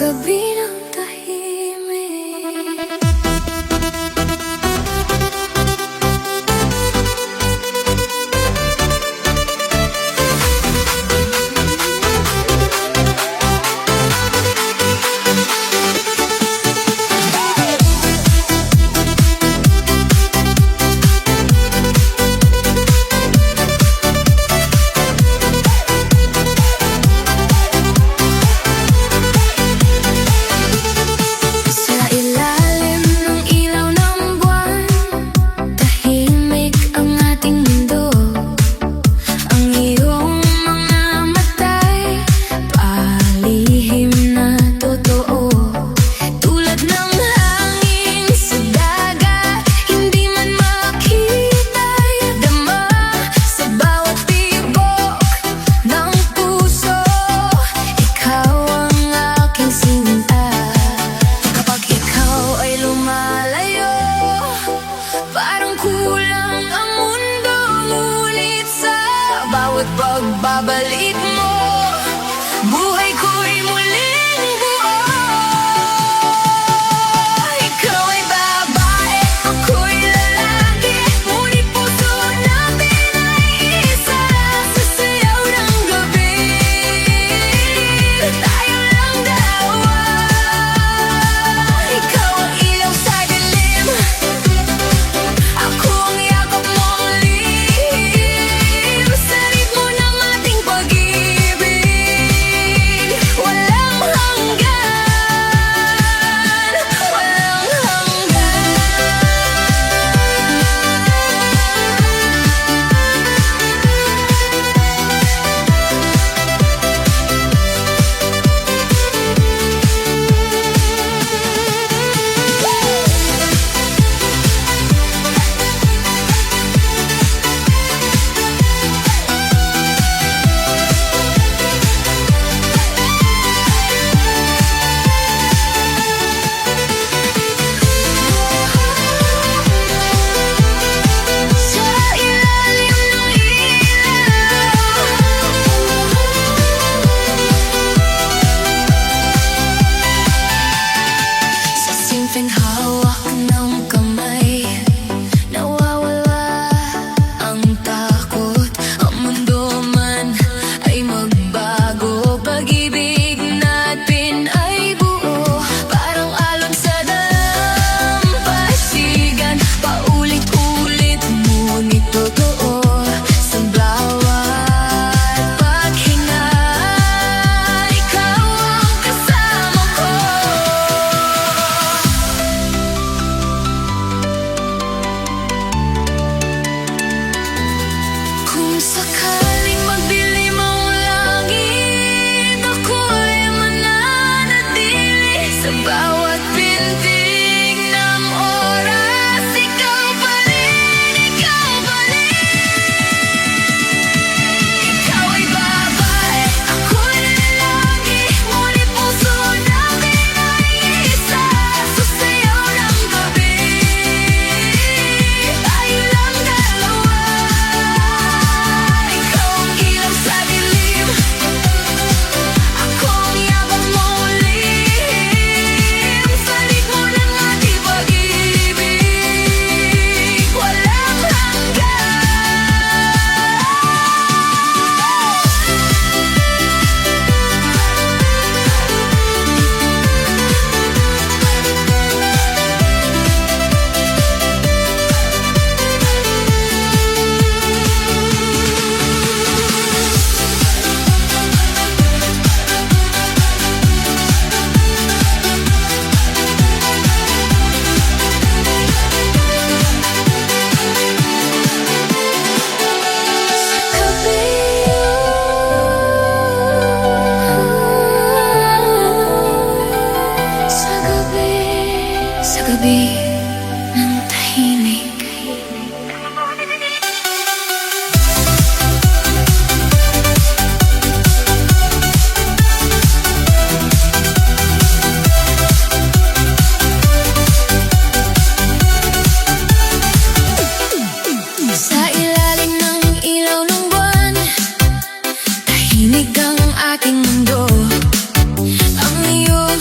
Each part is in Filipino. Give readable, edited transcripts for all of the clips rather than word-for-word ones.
gabi ng tahimik. Bawat pagbabalik mo, buhay ko'y muling buo. Ikaw ay babae, ako'y lalaki, ngunit puso natin ay isa. Sa sayaw ng gabi, tayo lang dalawa. Ikaw ang ilaw sa dilim, ako ang yakap mong lihim. Sa ritmo ng ating pag-ibig, walang hanggan, walang hanggan. Sa ilalim ng ilaw, sa simpleng hawak ng kamay, nawawala ang takot. Ang mundo man ay magbago, pag-ibig natin ay buo. Parang alon sa dalampasigan, paulit-ulit ngunit totoo. Sa bawat paghinga, ikaw ang kasama ko. Kung sakaling magdilim ang langit, ako'y mananatili sa bawat pintig ng oras. Ikaw pa rin, ikaw pa rin. Ikaw ay babae, ako'y lalaki, ngunit puso natin ay isa. Sa sayaw ng gabi, tayo lang dalawa. Ikaw ang ilaw sa dilim, ako ang yakap mong lihim. Sa ritmo ng ating pag-ibig, walang hanggan. Sa gabi ng tahimik. Sa ilalim ng ilaw ng buwan, tahimik ang ating mundo. Ang iyong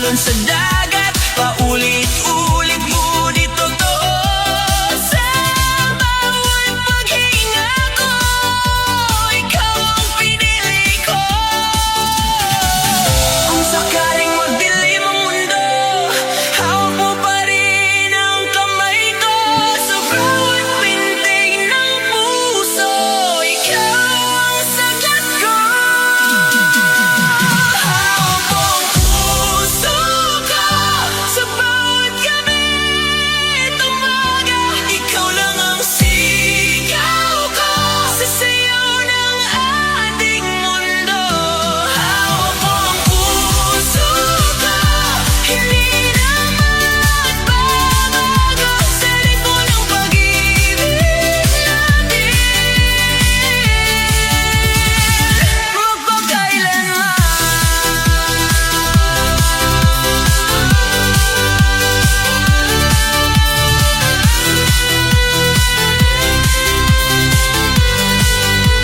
tumalon sa dagat.